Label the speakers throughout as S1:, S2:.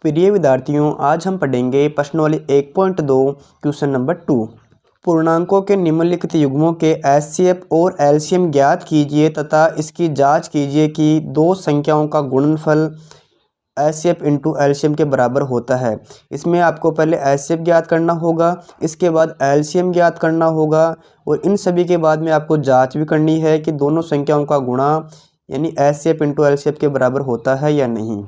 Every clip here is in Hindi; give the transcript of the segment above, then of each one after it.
S1: प्रिय विद्यार्थियों, आज हम पढ़ेंगे प्रश्नावली 1.2 क्वेश्चन नंबर 2। पूर्णांकों के निम्नलिखित युग्मों के एचसीएफ और एलसीएम ज्ञात कीजिए तथा इसकी जांच कीजिए कि दो संख्याओं का गुणनफल एचसीएफ इंटू एलसीएम के बराबर होता है। इसमें आपको पहले एचसीएफ ज्ञात करना होगा, इसके बाद एलसीएम ज्ञात करना होगा और इन सभी के बाद में आपको जांच भी करनी है कि दोनों संख्याओं का गुणा यानी एचसीएफ इंटू एलसीएम के बराबर होता है या नहीं।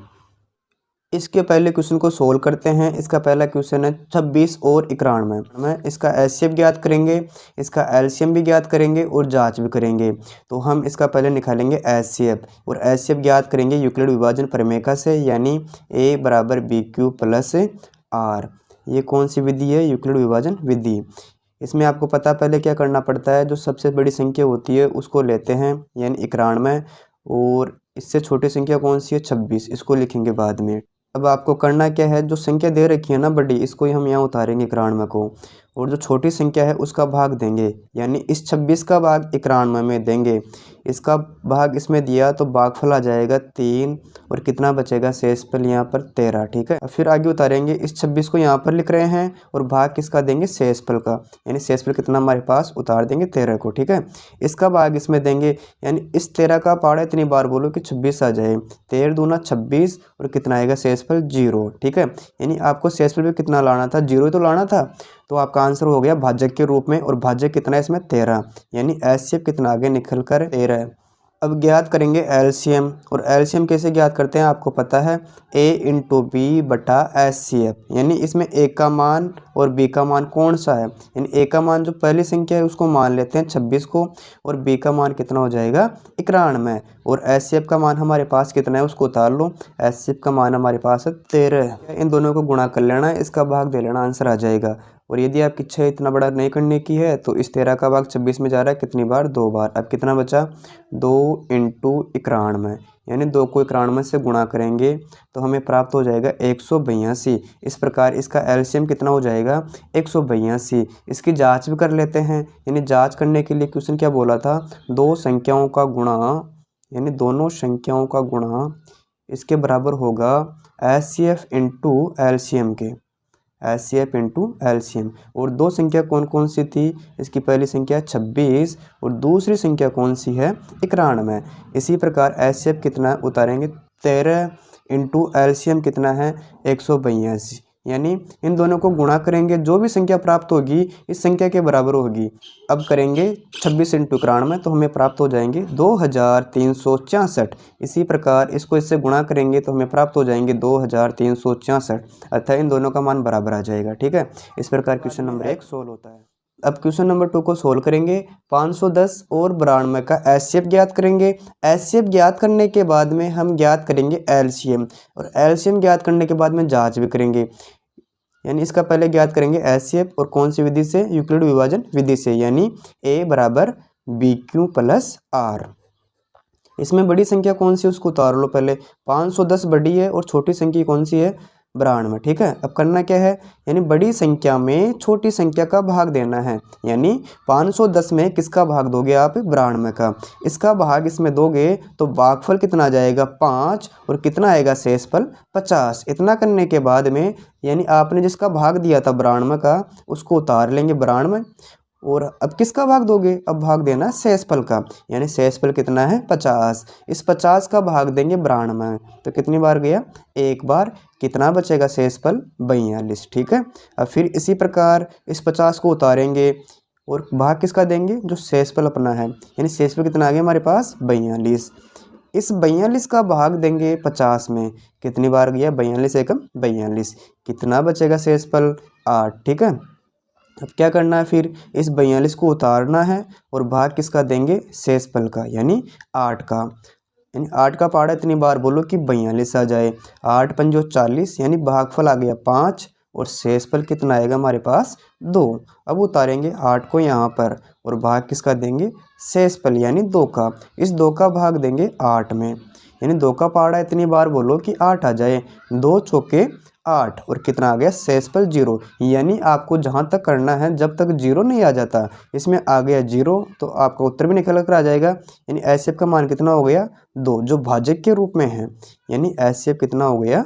S1: इसके पहले क्वेश्चन को सोल्व करते हैं। इसका पहला क्वेश्चन है 26 और 91 में इसका एचसीएफ ज्ञात करेंगे, इसका एलसीएम भी ज्ञात करेंगे और जांच भी करेंगे। तो हम इसका पहले निकालेंगे एचसीएफ और एचसीएफ ज्ञात करेंगे यूक्लिड विभाजन प्रमेय से, यानी ए बराबर बी क्यू प्लस आर। ये कौन सी विधि है? यूक्लिड विभाजन विधि। इसमें आपको पता पहले क्या करना पड़ता है, जो सबसे बड़ी संख्या होती है उसको लेते हैं यानी 91, और इससे छोटी संख्या कौन सी है? 26। इसको लिखेंगे बाद में। अब आपको करना क्या है, जो संख्या दे रखी है ना बड़ी, इसको हम यहाँ उतारेंगे 91 को, और जो छोटी संख्या है उसका भाग देंगे, यानी इस 26 का भाग 91 में देंगे। इसका भाग इसमें दिया तो भागफल आ जाएगा 3 और कितना बचेगा? शेषफल यहाँ पर 13। ठीक है, फिर आगे उतारेंगे। इस 26 को यहाँ पर लिख रहे हैं और भाग किसका देंगे? शेषफल का, यानी शेषफल कितना हमारे पास? उतार देंगे 13 को। ठीक है, इसका भाग इसमें देंगे, यानी इस 13 का पाड़ा इतनी बार बोलो कि 26 आ जाए। 13 दूना 26 और कितना आएगा? शेषफल 0। ठीक है, यानी आपको शेषफल भी कितना लाना था? 0 तो लाना था। तो आपका आंसर हो गया भाजक के रूप में, और भाजक कितना है इसमें? 13, यानी एचसीएफ कितना आगे निकल कर 13 है। अब ज्ञात करेंगे एलसीएम, और एलसीएम कैसे ज्ञात करते हैं आपको पता है, ए इंटू बी बटा एचसीएफ, यानी इसमें ए का मान और बी का मान कौन सा है? यानी ए का मान जो पहली संख्या है उसको मान लेते हैं 26 को, और बी का मान कितना हो जाएगा? 91, और एचसीएफ का मान हमारे पास कितना है उसको उतार लो। एचसीएफ का मान हमारे पास है 13। इन दोनों को गुणा कर लेना है, इसका भाग दे लेना, आंसर आ जाएगा। और यदि आपकी इच्छा इतना बड़ा नहीं करने की है तो इस 13 का भाग 26 में जा रहा है कितनी बार? 2 बार। अब कितना बचा? 2 इंटू 91, यानी 2 को 91 से गुणा करेंगे तो हमें प्राप्त हो जाएगा 182। इस प्रकार इसका एलसीएम कितना हो जाएगा? 182। इसकी जांच भी कर लेते हैं, यानी जांच करने के लिए क्वेश्चन क्या बोला था? दो संख्याओं का गुणा, यानी दोनों संख्याओं का गुणा इसके बराबर होगा एचसीएफ इंटू एलसीएम के, एचसीएफ इंटू एलसीएम। और दो संख्या कौन कौन सी थी? इसकी पहली संख्या 26 और दूसरी संख्या कौन सी है? 91। इसी प्रकार एचसीएफ कितना उतारेंगे? 13 इंटू एलसीएम कितना है? 182, यानी इन दोनों को गुणा करेंगे, जो भी संख्या प्राप्त होगी इस संख्या के बराबर होगी। अब करेंगे 26 इंटू 91 तो हमें प्राप्त हो जाएंगे 2364। इसी प्रकार इसको इससे गुणा करेंगे तो हमें प्राप्त हो जाएंगे 2364, अर्थात इन दोनों का मान बराबर आ जाएगा। ठीक है, इस प्रकार क्वेश्चन नंबर 1 सोल्व होता है। अब क्वेश्चन नंबर 2 को सोल्व करेंगे। 510 और 92 का एचसीएफ ज्ञात करेंगे। एचसीएफ ज्ञात करने के बाद में हम ज्ञात करेंगे एलसीएम, और एलसीएम ज्ञात करने के बाद में जांच भी करेंगे। यानी इसका पहले ज्ञात करेंगे एचसीएफ, और कौन सी विधि से? यूक्लिड विभाजन विधि से, यानी ए बराबर बी क्यू प्लस आर। इसमें बड़ी संख्या कौन सी उसको उतार लो पहले। 510 बड़ी है और छोटी संख्या कौन सी है? 92। ठीक है, अब करना क्या है, यानी बड़ी संख्या में छोटी संख्या का भाग देना है, यानी 510 में किसका भाग दोगे आप? 92 का। इसका भाग इसमें दोगे तो भागफल कितना आ जाएगा? 5, और कितना आएगा? शेषफल 50। इतना करने के बाद में यानी आपने जिसका भाग दिया था 92 का उसको उतार लेंगे 92, और अब किसका भाग दोगे? अब भाग देना शेषफल का, यानी शेषफल कितना है? 50। इस 50 का भाग देंगे 92, तो कितनी बार गया? एक बार। कितना बचेगा? शेषफल 42। ठीक है, अब फिर इसी प्रकार इस 50 को उतारेंगे और भाग किसका देंगे? जो शेषफल अपना है, यानी शेषफल कितना आ गया हमारे पास? 42। इस 42 का भाग देंगे 50 में, कितनी बार गया? 42 एकम 42। कितना बचेगा? शेषफल 8। ठीक है, अब क्या करना है, फिर इस 42 को उतारना है और भाग किसका देंगे? शेषफल का, यानी 8 का। यानी 8 का पाड़ा इतनी बार बोलो कि 42 आ जाए। 8 पंजो 40, यानी भागफल आ गया 5 और शेषफल कितना आएगा हमारे पास? 2। अब उतारेंगे 8 को यहाँ पर और भाग किसका देंगे? शेषफल, यानी 2 का। इस 2 का भाग देंगे 8 में, यानी 2 का पाड़ा इतनी बार बोलो कि 8 आ जाए। 2 चौके 8, और कितना आ गया? शेषफल 0। यानी आपको जहाँ तक करना है जब तक 0 नहीं आ जाता, इसमें आ गया 0 तो आपका उत्तर भी निकल कर आ जाएगा। यानी एचसीएफ का मान कितना हो गया? 2, जो भाजक के रूप में है, यानी एचसीएफ कितना हो गया?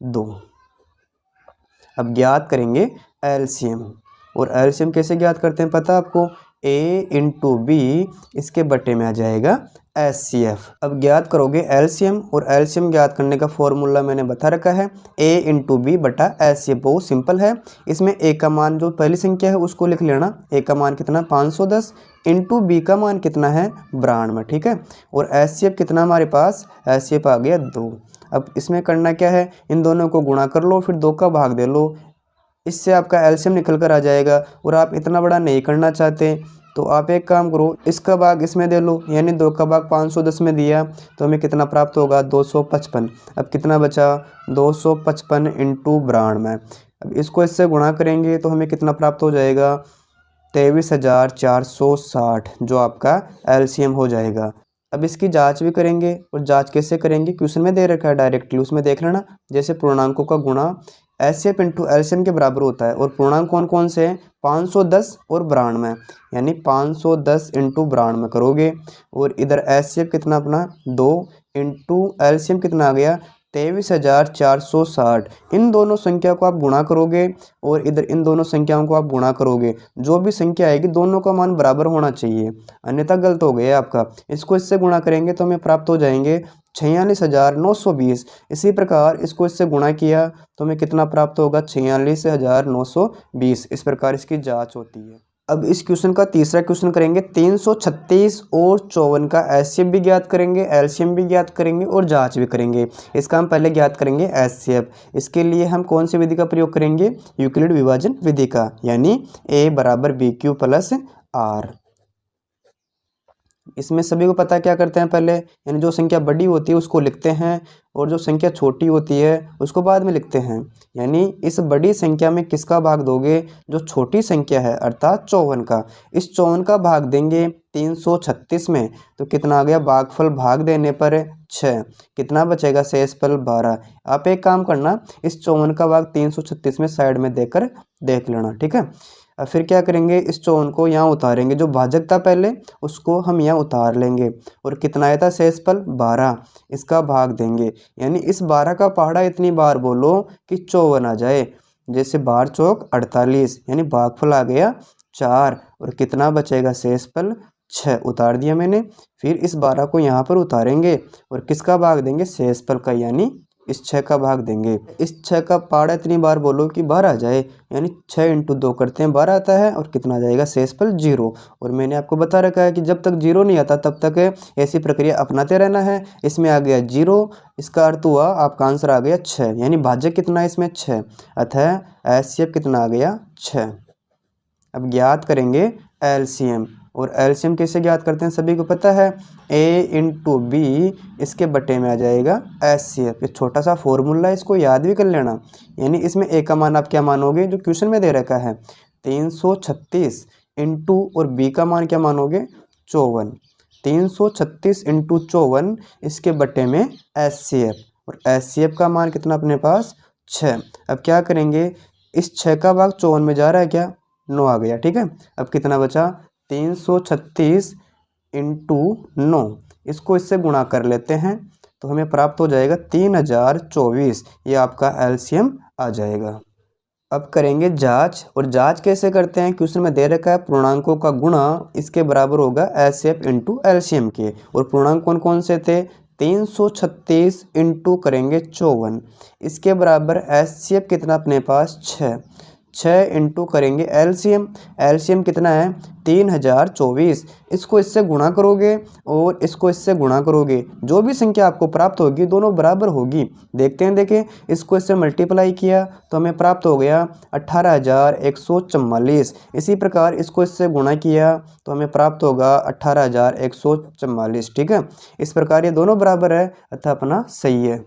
S1: 2। अब ज्ञात करेंगे एलसीएम, और एलसीएम कैसे ज्ञात करते हैं पता आपको, a इंटू बी इसके बटे में आ जाएगा एचसीएफ। अब ज्ञात करोगे एलसीएम, और एलसीएम ज्ञात करने का फॉर्मूला मैंने बता रखा है a इंटू बी बटा एचसीएफ। बहुत सिंपल है। इसमें a का मान जो पहली संख्या है उसको लिख लेना, a का मान कितना 510 इंटू बी का मान कितना है 92, ठीक है। और एचसीएफ कितना हमारे पास, एचसीएफ आ गया 2। अब इसमें करना क्या है, इन दोनों को गुणा कर लो, फिर 2 का भाग दे लो, इससे आपका एलसीएम निकल कर आ जाएगा। और आप इतना बड़ा नहीं करना चाहते तो आप एक काम करो, इसका भाग इसमें दे लो, यानी 2 का भाग 510 में दिया तो हमें कितना प्राप्त होगा 255। अब कितना बचा 255 इंटू 92। अब इसको इससे गुणा करेंगे तो हमें कितना प्राप्त हो जाएगा 23,460, जो आपका एलसीएम हो जाएगा। अब इसकी जांच भी करेंगे, और जांच कैसे करेंगे, क्वेश्चन में दे रखा है डायरेक्टली, उसमें देख लेना। जैसे पूर्णांकों का गुणा एचसीएफ इंटू एलसीएम के बराबर होता है, और पूर्णांक कौन कौन से हैं 510 और 92, यानी 510 इंटू 92 करोगे, और इधर एचसीएफ कितना अपना 2 इंटू एलसीएम कितना आ गया 23,460। इन दोनों संख्या को आप गुणा करोगे, और इधर इन दोनों संख्याओं को आप गुणा करोगे, जो भी संख्या आएगी दोनों का मान बराबर होना चाहिए, अन्यथा गलत हो गया आपका। इसको इससे गुणा करेंगे तो हमें प्राप्त हो जाएंगे 46,920। इसी प्रकार इसको इससे गुणा किया तो हमें कितना प्राप्त होगा 46,920। इस प्रकार इसकी जांच होती है। अब इस क्वेश्चन का तीसरा क्वेश्चन करेंगे, 336 और 54 का एचसीएफ भी ज्ञात करेंगे, एलसीएम भी ज्ञात करेंगे और जांच भी करेंगे। इसका हम पहले ज्ञात करेंगे एचसीएफ। इसके लिए हम कौन सी विधि का प्रयोग करेंगे, यूक्लिड विभाजन विधि का, यानी a बराबर BQ प्लस R। इसमें सभी को पता है क्या करते हैं पहले, यानी जो संख्या बड़ी होती है उसको लिखते हैं, और जो संख्या छोटी होती है उसको बाद में लिखते हैं। यानी इस बड़ी संख्या में किसका भाग दोगे, जो छोटी संख्या है अर्थात 54 का। इस 54 का भाग देंगे 336 में तो कितना आ गया, भागफल भाग देने पर 6, कितना बचेगा शेषफल 12। आप एक काम करना, इस 54 का भाग 336 में साइड में देकर देख लेना, ठीक है। अब फिर क्या करेंगे, इस 54 को यहाँ उतारेंगे, जो भाजक था पहले उसको हम यहाँ उतार लेंगे, और कितना आया था शेषफल 12, इसका भाग देंगे। यानी इस 12 का पहाड़ा इतनी बार बोलो कि 54 आ जाए। जैसे 12 चौक 48, यानी भागफल आ गया 4, और कितना बचेगा शेषफल 6, उतार दिया मैंने। फिर इस 12 को यहाँ पर उतारेंगे और किसका भाग देंगे, शेषफल का, यानी इस 6 का भाग देंगे। इस 6 का पहाड़ा इतनी बार बोलो कि 12 आ जाए, यानी 6 इंटू 2 करते हैं 12 आता है, और कितना आ जाएगा शेषफल 0। और मैंने आपको बता रखा है कि जब तक 0 नहीं आता तब तक ऐसी प्रक्रिया अपनाते रहना है। इसमें आ गया 0, इसका अर्थ हुआ आपका आंसर आ गया 6, यानी भाज्य कितना है इसमें 6, अतः एचसीएफ कितना आ गया 6। अब ज्ञात करेंगे एलसीएम, और एलसीएम कैसे ज्ञात करते हैं सभी को पता है, a इंटू बी इसके बटे में आ जाएगा एचसीएफ। ये छोटा सा फॉर्मूला है, इसको याद भी कर लेना। यानी इसमें a का मान आप क्या मानोगे, जो क्वेश्चन में दे रखा है 336 इंटू, और b का मान क्या मानोगे 54। 336 इंटू 54 इसके बटे में एचसीएफ, और एचसीएफ का मान कितना अपने पास 6। अब क्या करेंगे, इस 6 का भाग 54 में जा रहा है क्या, 9 आ गया, ठीक है। अब कितना बचा 336 इंटू 9, इसको इससे गुणा कर लेते हैं तो हमें प्राप्त हो जाएगा 3024। ये आपका एलसीएम आ जाएगा। अब करेंगे जांच, और जांच कैसे करते हैं, क्वेश्चन में दे रखा है पूर्णांकों का गुणा इसके बराबर होगा एचसीएफ इंटू एलसीएम के, और पूर्णांक कौन कौन से थे 336 इंटू करेंगे 54, इसके बराबर एचसीएफ कितना अपने पास 6 इंटू करेंगे एलसीएम, एलसीएम कितना है 3024। इसको इससे गुणा करोगे और इसको इससे गुणा करोगे, जो भी संख्या आपको प्राप्त होगी दोनों बराबर होगी। देखते हैं, देखें, इसको इससे मल्टीप्लाई किया तो हमें प्राप्त हो गया 18,144। इसी प्रकार इसको इससे गुणा किया तो हमें प्राप्त होगा 18,144, ठीक है। इस प्रकार ये दोनों बराबर है, अतः अपना सही है।